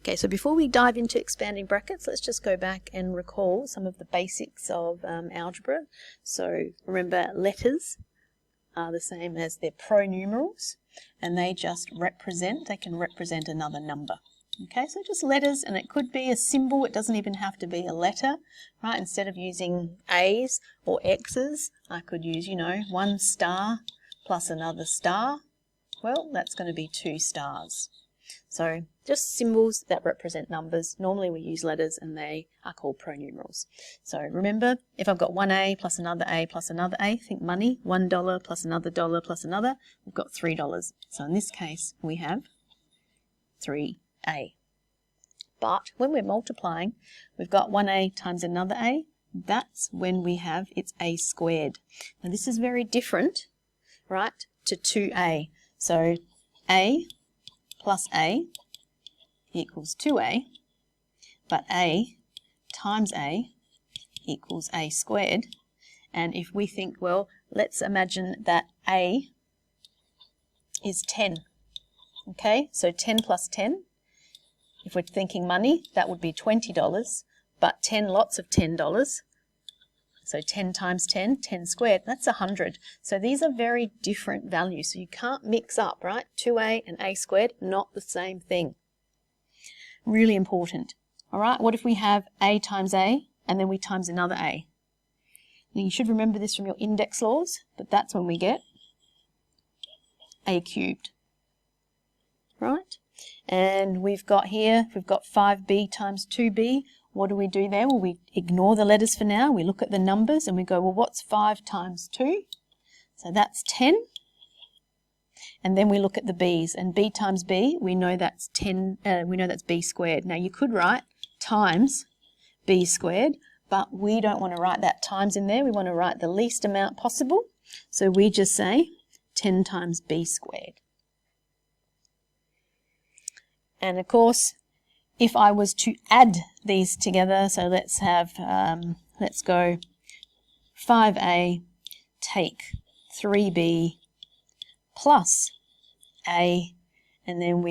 Okay, so before we dive into expanding brackets, let's just go back and recall some of the basics of algebra. So remember, letters are the same as their pronumerals, and they can represent another number. Okay, so just letters, and it could be a symbol, it doesn't even have to be a letter, right? Instead of using A's or X's, I could use, one star plus another star. Well, that's going to be 2 stars. So just symbols that represent numbers. Normally we use letters and they are called pronumerals. So remember, if I've got one A plus another A plus another A, think money, $1 plus another dollar plus another, we've got $3. So in this case we have 3A. But when we're multiplying, we've got 1A times another A. That's when we have it's A squared. Now this is very different, right, to 2A. So A plus A equals 2A, but A times A equals A squared. And if we think, well, let's imagine that A is 10. Okay, so 10 plus 10, if we're thinking money, that would be $20, but 10 lots of $10. So 10 times 10, 10 squared, that's 100. So these are very different values. So you can't mix up, right? 2A and A squared, not the same thing. Really important. All right, what if we have A times A and then we times another A? Now you should remember this from your index laws, but that's when we get A cubed. Right? And we've got 5B times 2B. What do we do there? Well, we ignore the letters for now. We look at the numbers and we go, well, what's 5 times 2? So that's 10. And then we look at the B's, and B times B, we know that's 10. We know that's B squared. Now you could write times B squared, but we don't want to write that times in there. We want to write the least amount possible. So we just say 10 times B squared. And of course, if I was to add these together, so let's go 5A, take 3B plus A, and then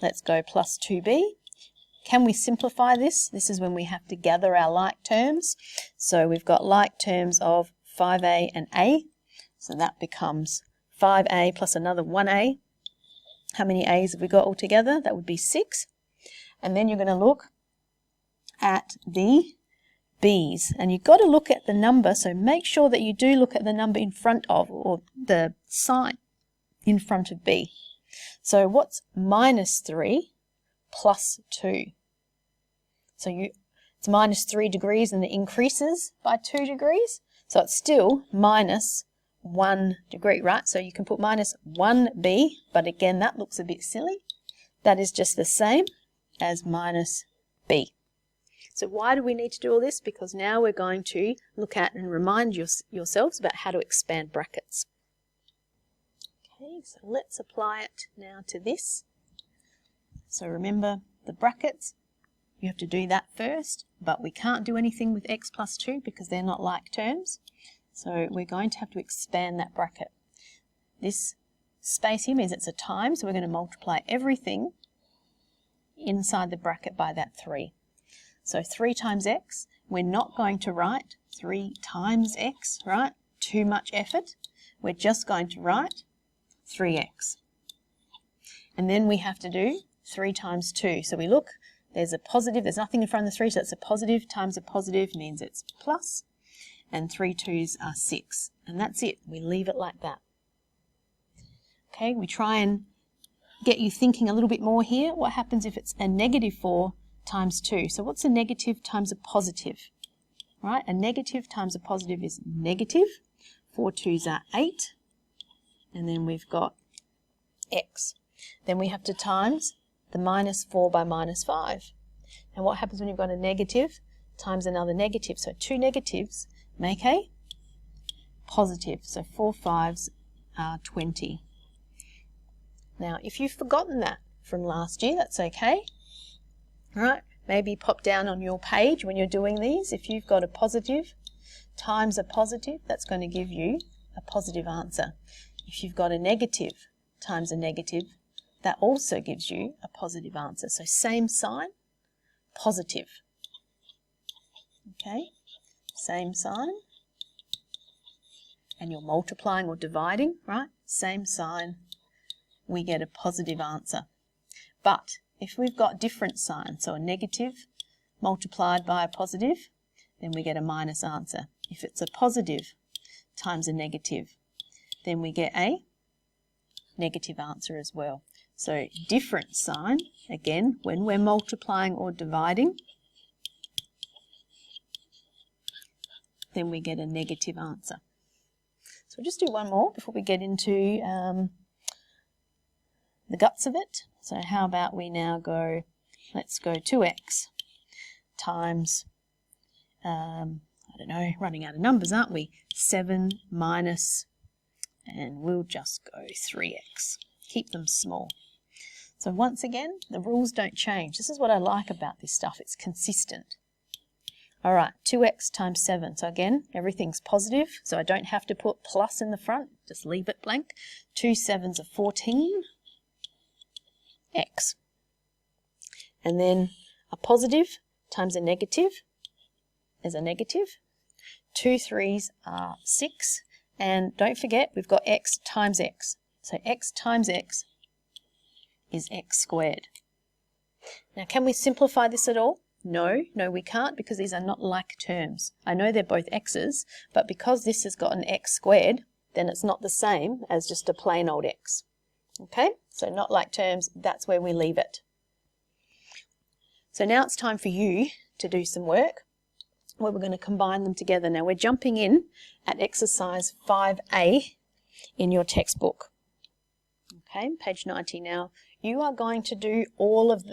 let's go plus 2B. Can we simplify this? This is when we have to gather our like terms. So we've got like terms of 5A and A, so that becomes 5A plus another 1A. How many A's have we got altogether? That would be 6. And then you're going to look at the B's, and you've got to look at the number, so make sure that you do look at the number in front of, or the sign in front of B. So what's minus 3 plus 2? So it's minus 3 degrees and it increases by 2 degrees, so it's still minus 1 degree, right? So you can put minus 1B, but again that looks a bit silly. That is just the same as minus B. So why do we need to do all this? Because now we're going to look at and remind yourselves about how to expand brackets. Okay, so let's apply it now to this. So remember the brackets, you have to do that first, but we can't do anything with x plus 2 because they're not like terms. So we're going to have to expand that bracket. This space here means it's a time, so we're going to multiply everything inside the bracket by that 3. So 3 times x, we're not going to write 3 times x, right? Too much effort. We're just going to write 3x. And then we have to do 3 times 2. So we look, there's a positive, there's nothing in front of the 3, so it's a positive times a positive means it's plus. And 3 2's are 6. And that's it. We leave it like that. Okay, we try and get you thinking a little bit more here. What happens if it's a negative 4 times 2? So what's a negative times a positive? Right, a negative times a positive is negative. 4 2's are 8. And then we've got x. Then we have to times the minus 4 by minus 5. And what happens when you've got a negative times another negative? So 2 negatives make a positive. So 4 5's are 20. Now, if you've forgotten that from last year, that's okay. All right, maybe pop down on your page when you're doing these. If you've got a positive times a positive, that's going to give you a positive answer. If you've got a negative times a negative, that also gives you a positive answer. So same sign, positive. Okay, same sign. And you're multiplying or dividing, right? Same sign, we get a positive answer. But if we've got different signs, so a negative multiplied by a positive, then we get a minus answer. If it's a positive times a negative, then we get a negative answer as well. So different sign, again, when we're multiplying or dividing, then we get a negative answer. So we'll just do one more before we get into the guts of it. So how about we now go, let's go 2x times, I don't know, running out of numbers, aren't we? 7 minus, and we'll just go 3x. Keep them small. So once again, the rules don't change. This is what I like about this stuff. It's consistent. All right, 2x times 7. So again, everything's positive, so I don't have to put plus in the front. Just leave it blank. 2 7s are 14. X. And then a positive times a negative is a negative. 2 3s are 6. And don't forget, we've got x times x. So x times x is x squared. Now, can we simplify this at all? No, we can't, because these are not like terms. I know they're both x's, but because this has got an x squared, then it's not the same as just a plain old x. Okay, so not like terms, that's where we leave it. So now it's time for you to do some work where we're going to combine them together. Now we're jumping in at exercise 5A in your textbook. Okay, page 90 now. You are going to do all of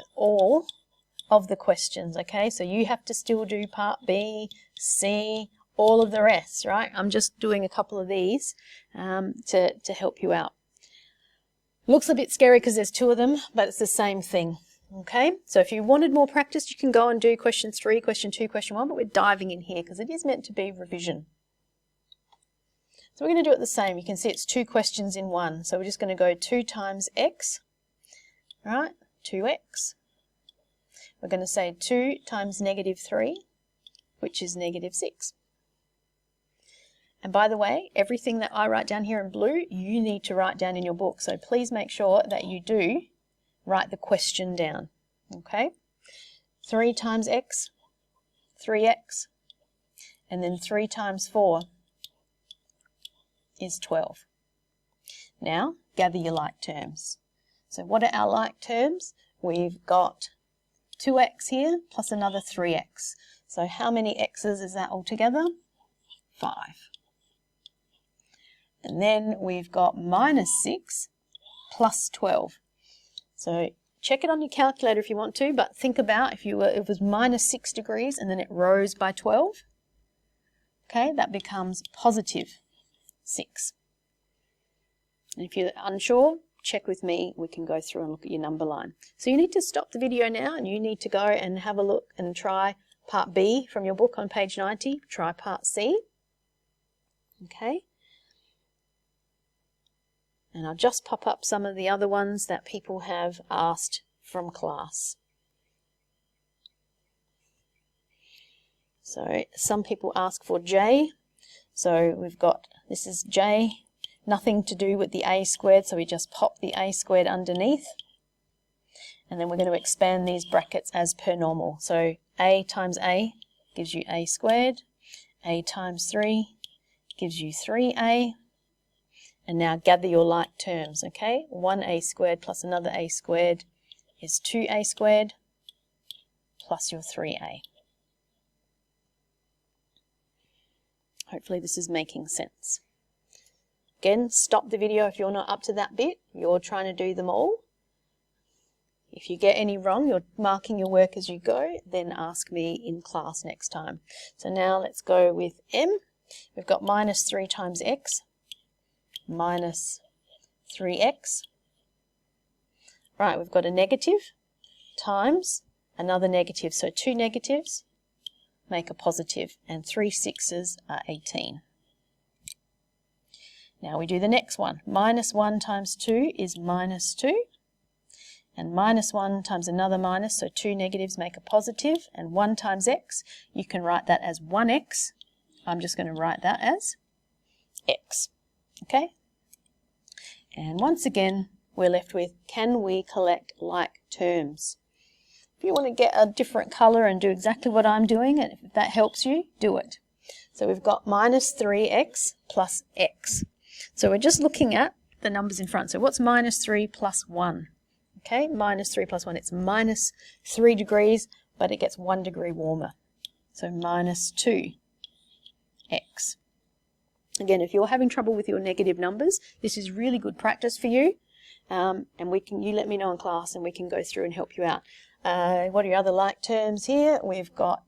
the questions, okay? So you have to still do part B, C, all of the rest, right? I'm just doing a couple of these to help you out. Looks a bit scary because there's 2 of them, but it's the same thing, okay? So if you wanted more practice, you can go and do question 3, question 2, question 1, but we're diving in here because it is meant to be revision. So we're going to do it the same. You can see it's 2 questions in one. So we're just going to go 2 times x, right? 2x. We're going to say 2 times negative 3, which is negative 6. And by the way, everything that I write down here in blue, you need to write down in your book. So please make sure that you do write the question down, okay? 3 times x, 3x, and then 3 times 4 is 12. Now, gather your like terms. So what are our like terms? We've got 2x here plus another 3x. So how many x's is that altogether? 5. And then we've got minus 6 plus 12. So check it on your calculator if you want to, but think about if it was minus 6 degrees and then it rose by 12. Okay, that becomes positive 6. And if you're unsure, check with me. We can go through and look at your number line. So you need to stop the video now and you need to go and have a look and try part B from your book on page 90. Try part C. Okay. And I'll just pop up some of the other ones that people have asked from class. So some people ask for J. So we've got, this is J, nothing to do with the A squared, so we just pop the A squared underneath. And then we're going to expand these brackets as per normal. So A times A gives you A squared. A times 3 gives you 3A. And now gather your like terms, okay? 1a squared plus another a squared is 2a squared plus your 3a. Hopefully this is making sense. Again, stop the video if you're not up to that bit. You're trying to do them all. If you get any wrong, you're marking your work as you go, then ask me in class next time. So now let's go with M. We've got minus 3 times x minus 3x. Right, we've got a negative times another negative. So 2 negatives make a positive, and 3 6s are 18. Now we do the next one. Minus 1 times 2 is minus 2. and minus 1 times another minus, so 2 negatives make a positive, and 1 times x, you can write that as 1x. I'm just going to write that as x. Okay? And once again, we're left with, can we collect like terms? If you want to get a different colour and do exactly what I'm doing, and if that helps you, do it. So we've got minus 3x plus x. So we're just looking at the numbers in front. So what's minus 3 plus 1? Okay, minus 3 plus 1, it's minus 3 degrees, but it gets 1 degree warmer. So minus 2x. Again, if you're having trouble with your negative numbers, this is really good practice for you. And you let me know in class and we can go through and help you out. What are your other like terms here? We've got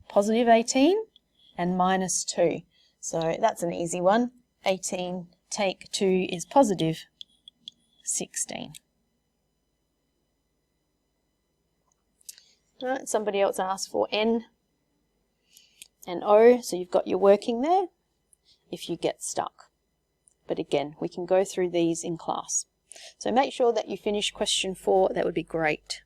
positive 18 and minus 2. So that's an easy one. 18 take 2 is positive 16. Right, somebody else asked for N and O, so you've got your working there if you get stuck. But again, we can go through these in class. So make sure that you finish question 4, that would be great.